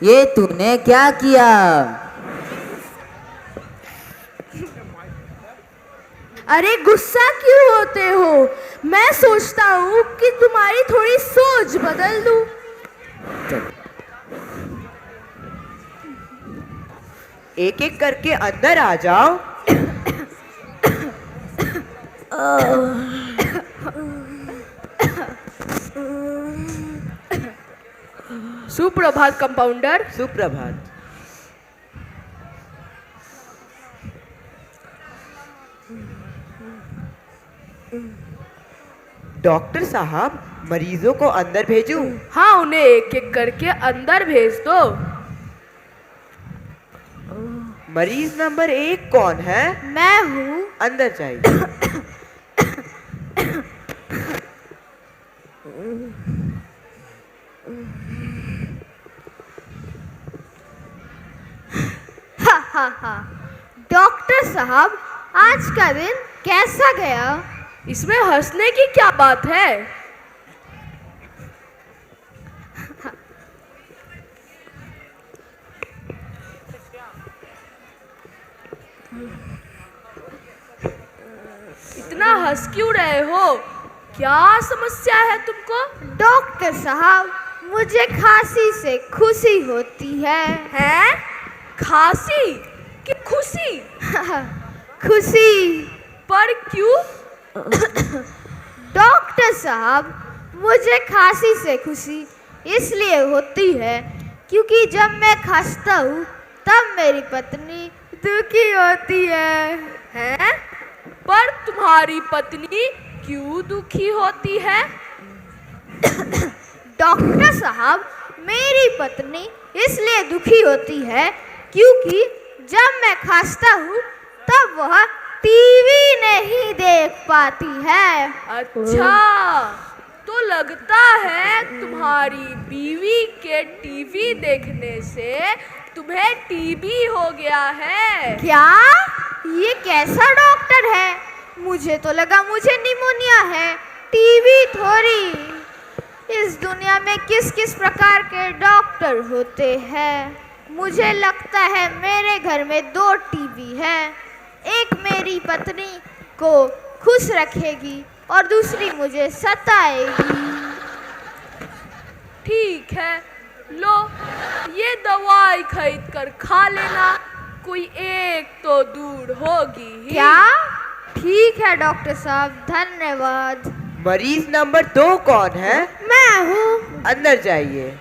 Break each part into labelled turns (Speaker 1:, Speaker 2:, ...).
Speaker 1: ये तूने क्या किया?
Speaker 2: अरे गुस्सा क्यों होते हो? मैं सोचता हूँ कि तुम्हारी थोड़ी सोच बदल दूं।
Speaker 3: एक एक करके अंदर आ जाओ।
Speaker 2: सुप्रभात कंपाउंडर।
Speaker 3: सुप्रभात। डॉक्टर साहब, मरीजों को अंदर भेजूं?
Speaker 2: हाँ, उन्हें एक एक करके अंदर भेज दो।
Speaker 3: मरीज नंबर 1 कौन है?
Speaker 2: मैं हूँ।
Speaker 3: अंदर जाइए।
Speaker 2: हा। डॉक्टर साहब, आज का दिन कैसा गया? इसमें हंसने की क्या बात है? इतना हंस क्यों रहे हो? क्या समस्या है तुमको? डॉक्टर साहब, मुझे खांसी से खुशी होती है। हैं? खांसी कि खुशी? खुशी। पर क्यों? डॉक्टर साहब, मुझे खांसी से खुशी इसलिए होती है क्योंकि जब मैं खांसता हूँ तब मेरी पत्नी दुखी होती है। हैं? पर तुम्हारी पत्नी क्यों दुखी होती है? डॉक्टर साहब, मेरी पत्नी इसलिए दुखी होती है क्योंकि जब मैं खांसता हूँ तब वह टीवी नहीं देख पाती है। अच्छा, तो लगता है तुम्हारी बीवी के टीवी देखने से तुम्हें टीबी हो गया है। क्या? ये कैसा डॉक्टर है? मुझे तो लगा मुझे निमोनिया है, टीबी थोड़ी। इस दुनिया में किस किस प्रकार के डॉक्टर होते हैं। मुझे लगता है मेरे घर में 2 टीवी है। एक मेरी पत्नी को खुश रखेगी और दूसरी मुझे सताएगी। ठीक है, लो ये दवाई खरीद कर खा लेना, कोई एक तो दूर होगी ही। क्या? ठीक है डॉक्टर साहब, धन्यवाद।
Speaker 3: मरीज नंबर 2 कौन है?
Speaker 2: मैं हूँ।
Speaker 3: अंदर जाइए।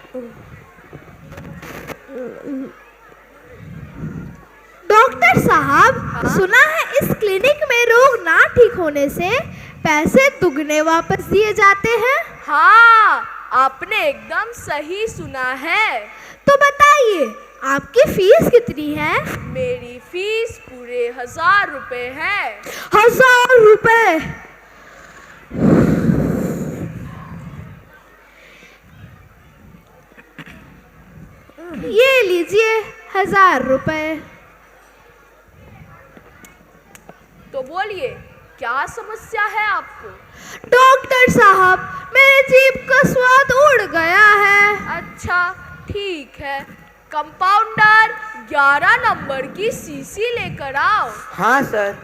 Speaker 2: डॉक्टर साहब, सुना है इस क्लिनिक में रोग ना ठीक होने से पैसे दुगने वापस दिए जाते हैं। हाँ, आपने एकदम सही सुना है। तो बताइए, आपकी फीस कितनी है? मेरी फीस पूरे 1000 रुपए है। 1000 रुपए? ये लीजिए 1000 रुपए। तो बोलिए, क्या समस्या है आपको? डॉक्टर साहब, मेरे जीभ का स्वाद उड़ गया है। अच्छा, ठीक है। कंपाउंडर, 11 नंबर की शीशी लेकर आओ।
Speaker 3: हाँ सर।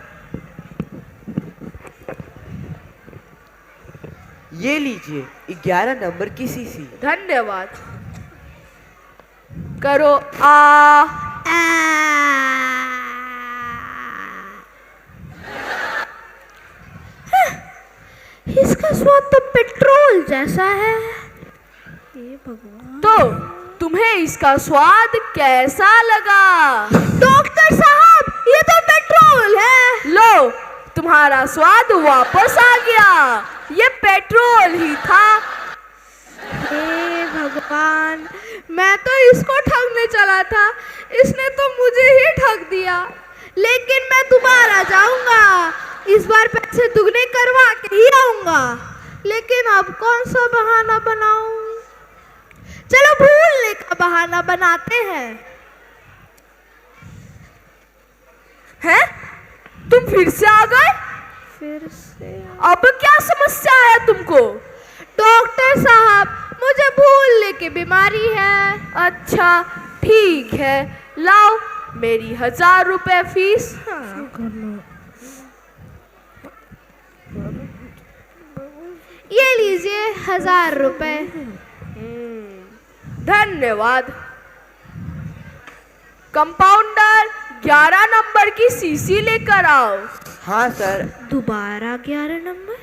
Speaker 3: ये लीजिए 11 नंबर की शीशी।
Speaker 2: धन्यवाद। करो आ। इसका स्वाद तो पेट्रोल जैसा है। हे भगवान। तो तुम्हें इसका स्वाद कैसा लगा? डॉक्टर साहब, ये तो पेट्रोल है। लो, तुम्हारा स्वाद वापस आ गया। ये पेट्रोल ही था। हे भगवान, मैं तो इसको ठगने चला था, इसने तो मुझे ही ठग दिया। लेकिन मैं दोबारा जाऊंगा, इस बार पैसे दुगने करवा के ही आऊंगा। लेकिन अब कौन सा बहाना बनाऊं? चलो भूलने का बहाना बनाते हैं। हैं? तुम फिर से आ गए? फिर से? अब क्या समस्या है तुमको? डॉक्टर साहब, मुझे भूलने की बीमारी है। अच्छा,
Speaker 4: ठीक है, लाओ मेरी 1000 रुपए फीस।
Speaker 2: ये लीजिए 1000 रुपए।
Speaker 4: धन्यवाद। कंपाउंडर 11 नंबर की शीशी लेकर आओ।
Speaker 3: हाँ सर।
Speaker 2: दोबारा 11 नंबर।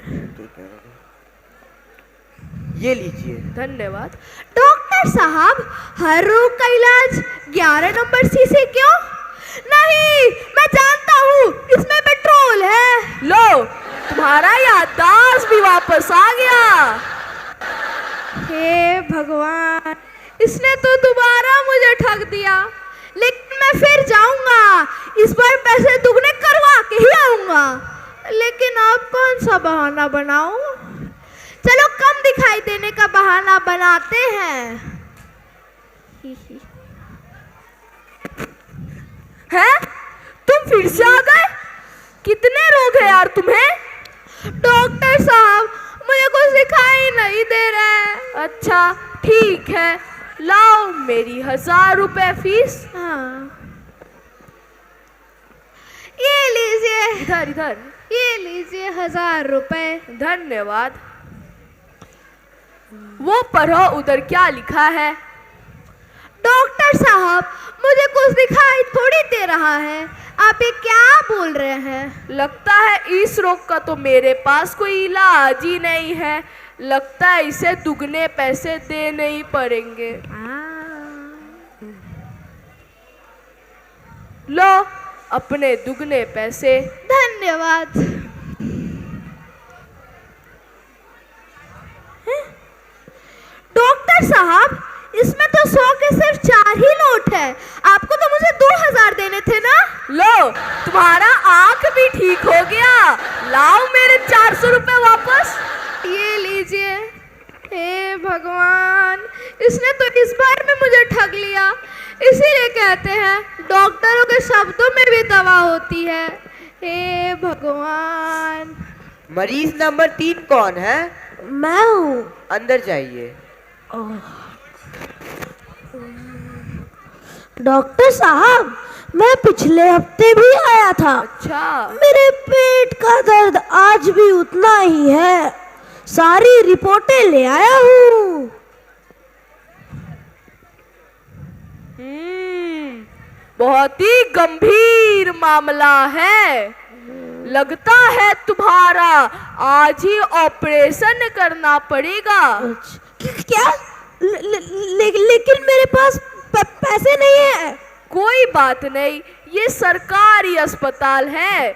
Speaker 3: ये लीजिए।
Speaker 4: धन्यवाद।
Speaker 2: डॉक्टर साहब, हर रोग का इलाज 11 नंबर शीशी क्यों? नहीं, मैं जानता हूँ, इसमें पेट्रोल है।
Speaker 4: लो, तुम्हारा याददाश्त भी वापस आ गया।
Speaker 2: हे भगवान, इसने तो दोबारा मुझे ठग दिया। लेकिन मैं फिर जाऊंगा, इस बार पैसे दुगने करवा के ही आऊंगा। लेकिन अब कौन सा बहाना बनाऊं? चलो कम दिखाई देने का बहाना बनाते हैं।
Speaker 4: हैं? तुम फिर से आ गए? कितने रोग है यार तुम्हें?
Speaker 2: डॉक्टर साहब, मुझे कुछ दिखाई नहीं दे रहा है।
Speaker 4: अच्छा ठीक है, लाओ मेरी 1000 रुपए फीस।
Speaker 2: हाँ, ये लीजिए।
Speaker 4: इधर इधर।
Speaker 2: ये लीजिए 1000 रुपए।
Speaker 4: धन्यवाद। वो पढ़ो, उधर क्या लिखा है?
Speaker 2: डॉक्टर साहब, मुझे कुछ दिखाई थोड़ी दे रहा है। आप ये क्या बोल रहे हैं?
Speaker 4: लगता है इस रोग का तो मेरे पास कोई इलाज ही नहीं है। लगता है इसे दुगने पैसे देने ही पड़ेंगे। लो अपने दुगने पैसे।
Speaker 2: धन्यवाद। डॉक्टर साहब, इसमें तो 100 के सिर्फ 4 ही नोट है। आपको तो मुझे 2000 देने थे ना?
Speaker 4: लो, तुम्हारा आंख भी ठीक हो गया। लाओ मेरे 400 रुपए वापस।
Speaker 2: ये लीजिए। हे भगवान, इसने तो इस बार में मुझे ठग लिया। इसीलिए कहते हैं डॉक्टरों के शब्दों में भी दवा होती है। हे भगवान।
Speaker 3: मरीज नंबर 3 कौन है?
Speaker 2: मैं हूँ।
Speaker 3: अंदर जाइए।
Speaker 2: डॉक्टर साहब, मैं पिछले हफ्ते भी आया था।
Speaker 4: अच्छा।
Speaker 2: मेरे पेट का दर्द आज भी उतना ही है। सारी रिपोर्टें ले आया हूँ।
Speaker 4: बहुत ही गंभीर मामला है। लगता है तुम्हारा आज ही ऑपरेशन करना पड़ेगा।
Speaker 2: क्या? लेकिन मेरे पास पैसे नहीं है।
Speaker 4: कोई बात नहीं, ये सरकारी अस्पताल है।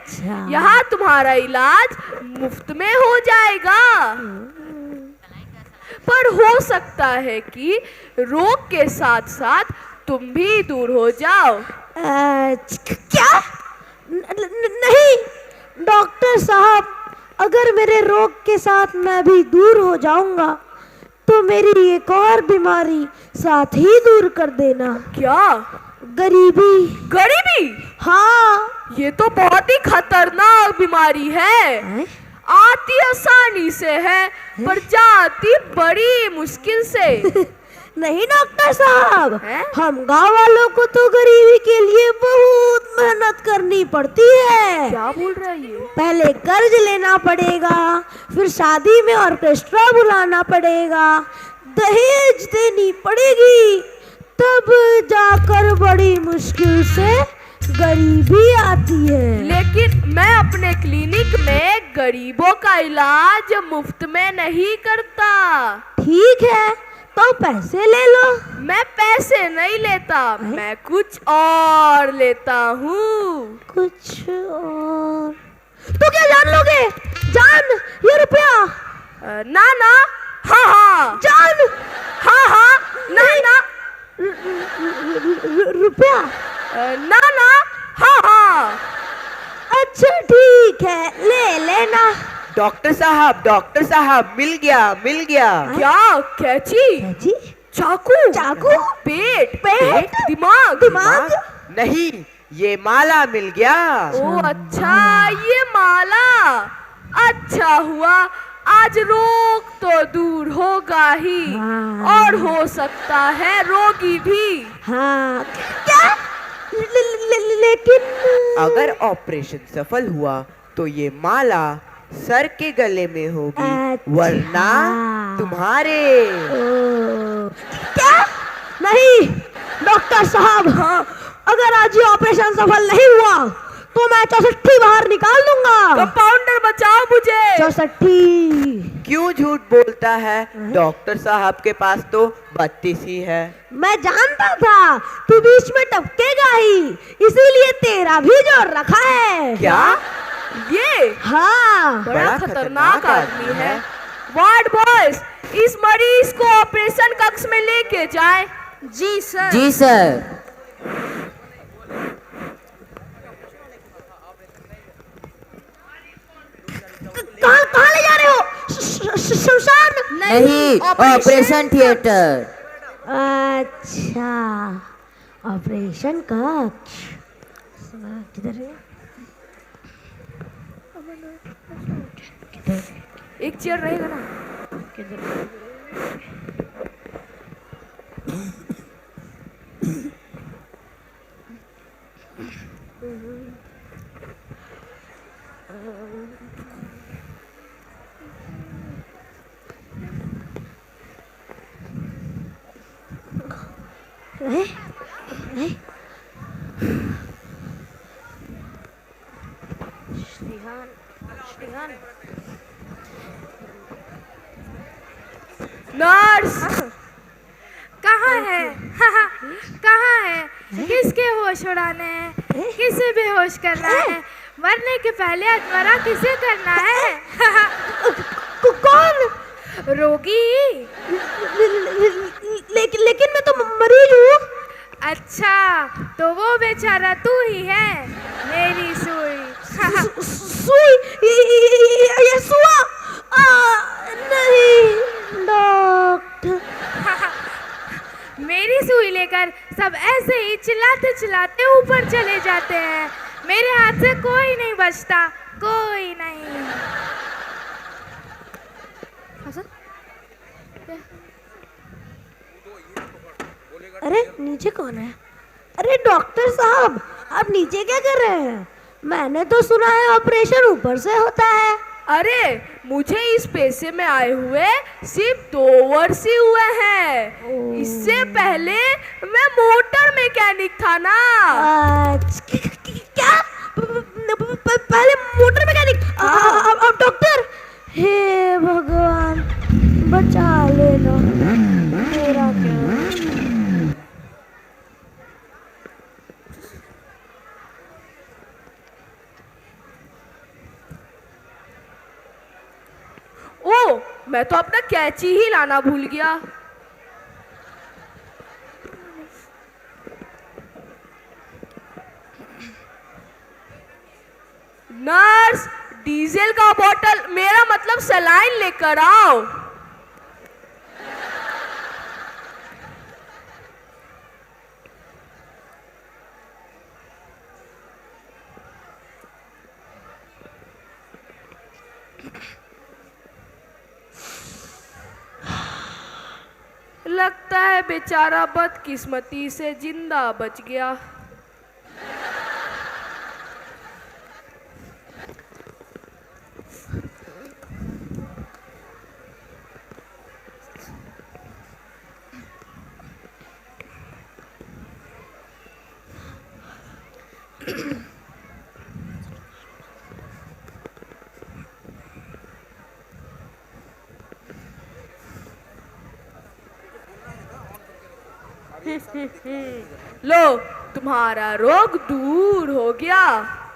Speaker 4: यहाँ तुम्हारा इलाज मुफ्त में हो जाएगा। पर हो सकता है कि रोग के साथ साथ तुम भी दूर हो जाओ।
Speaker 2: क्या? नहीं डॉक्टर साहब, अगर मेरे रोग के साथ मैं भी दूर हो जाऊंगा तो मेरी एक और बीमारी साथ ही दूर कर देना।
Speaker 4: क्या?
Speaker 2: गरीबी।
Speaker 4: गरीबी?
Speaker 2: हाँ।
Speaker 4: ये तो बहुत ही खतरनाक बीमारी है। आती आसानी से है पर जाती बड़ी मुश्किल से।
Speaker 2: नहीं डॉक्टर साहब,
Speaker 4: है?
Speaker 2: हम गांव वालों को तो गरीबी के लिए बहुत मेहनत करनी पड़ती है।
Speaker 4: क्या बोल रहा है ये?
Speaker 2: पहले कर्ज लेना पड़ेगा, फिर शादी में ऑर्केस्ट्रा बुलाना पड़ेगा, दहेज देनी पड़ेगी, तब जाकर बड़ी मुश्किल से गरीबी आती है।
Speaker 4: लेकिन मैं अपने क्लिनिक में गरीबों का इलाज मुफ्त में नहीं करता।
Speaker 2: ठीक है, तो पैसे ले लो।
Speaker 4: मैं पैसे नहीं लेता, मैं कुछ और लेता हूँ।
Speaker 2: कुछ और? तो क्या जान लोगे? जान या रुपया?
Speaker 4: ना ना। हाँ हाँ।
Speaker 2: जान?
Speaker 4: हाँ हाँ। ना ना।
Speaker 2: रुपया?
Speaker 4: ना ना। हाँ हाँ।
Speaker 2: अच्छा ठीक है, ले लेना।
Speaker 3: डॉक्टर साहब, मिल गया।
Speaker 4: क्या? कैची?
Speaker 2: जी? चाकू?
Speaker 4: पेट?
Speaker 2: पेट?
Speaker 4: दिमाग?
Speaker 3: नहीं, ये माला मिल गया।
Speaker 4: ओ अच्छा, ये माला। अच्छा हुआ, आज रोग तो दूर होगा ही, और हो सकता है रोगी भी।
Speaker 5: हाँ क्या? लेकिन
Speaker 3: अगर ऑपरेशन सफल हुआ तो ये माला सर के गले में होगी,
Speaker 5: अच्छा।
Speaker 3: वरना तुम्हारे।
Speaker 5: क्या? नहीं डॉक्टर साहब, अगर आज ये ऑपरेशन सफल नहीं हुआ तो मैं 64 बाहर निकाल दूंगा।
Speaker 4: कंपाउंडर बचाओ मुझे।
Speaker 5: 64।
Speaker 3: क्यों झूठ बोलता है? डॉक्टर साहब के पास तो 32 ही है।
Speaker 5: मैं जानता था तू बीच में टपकेगा ही, इसीलिए तेरा भी जोर रखा है।
Speaker 3: क्या?
Speaker 4: ये
Speaker 5: हाँ
Speaker 4: बड़ा खतरनाक आदमी है। वार्ड बॉयज, इस मरीज को ऑपरेशन कक्ष में लेके जाएं।
Speaker 2: जी सर।
Speaker 1: जी सर।
Speaker 5: कहाँ ले जा रहे हो? शमशान?
Speaker 1: नहीं, ऑपरेशन थिएटर।
Speaker 5: अच्छा, ऑपरेशन कक्ष किधर है?
Speaker 4: एक चेयर रहेगा ना? नर्स
Speaker 2: कहाँ है? कहाँ है? किसके होश उड़ाने हैं? किसे बेहोश करना है? मरने के पहले अधमरा किसे करना है?
Speaker 5: कौन?
Speaker 2: रोगी।
Speaker 5: लेकिन मैं तो मरीज हूँ।
Speaker 2: अच्छा, तो वो बेचारा तू ही है। मेरी सुई।
Speaker 5: सुई? ये सुआ? नहीं डॉक्टर।
Speaker 2: मेरी सुई लेकर सब ऐसे ही चिल्लाते चिल्लाते ऊपर चले जाते हैं। मेरे हाथ से कोई नहीं बचता, कोई नहीं।
Speaker 5: अरे नीचे कौन है? अरे डॉक्टर साहब, आप नीचे क्या कर रहे हैं? मैंने तो सुना है ऑपरेशन ऊपर से होता है।
Speaker 4: अरे मुझे इस पेशे में आए हुए सिर्फ 2 वर्ष ही हुए हैं। इससे पहले मैं मोटर मैकेनिक था ना।
Speaker 5: क्या? पहले मोटर मैकेनिक, अब डॉक्टर? हे भगवान, बचा लेना। मेरा क्या?
Speaker 4: ओ, मैं तो अपना कैंची ही लाना भूल गया। नर्स, डीजल का बोतल, मेरा मतलब सलाइन लेकर आओ। लगता है बेचारा बदकिस्मती से जिंदा बच गया। लो, तुम्हारा रोग दूर हो गया।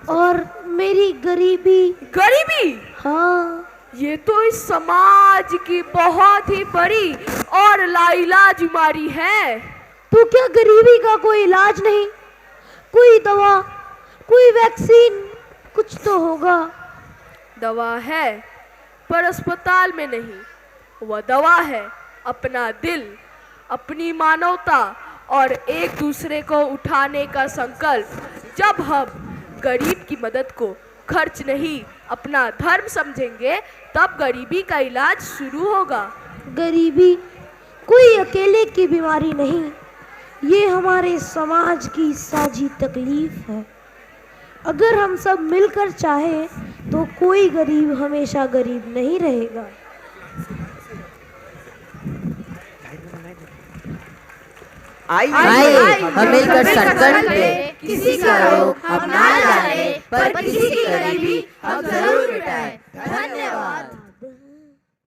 Speaker 5: और मेरी गरीबी?
Speaker 4: गरीबी?
Speaker 5: हाँ।
Speaker 4: ये तो इस समाज की बहुत ही बड़ी और लाइलाज बीमारी है।
Speaker 5: तो क्या गरीबी का कोई इलाज नहीं? कोई दवा, कोई वैक्सीन, कुछ तो होगा।
Speaker 4: दवा है, पर अस्पताल में नहीं। वह दवा है अपना दिल, अपनी मानवता और एक दूसरे को उठाने का संकल्प। जब हम गरीब की मदद को खर्च नहीं, अपना धर्म समझेंगे, तब गरीबी का इलाज शुरू होगा।
Speaker 5: गरीबी कोई अकेले की बीमारी नहीं, ये हमारे समाज की साझी तकलीफ है। अगर हम सब मिलकर चाहें तो कोई गरीब हमेशा गरीब नहीं रहेगा।
Speaker 1: आइए हम मिलकर संकट में किसी का रोग हम ना जाने पर किसी की गरीबी हम जरूर मिटाएं।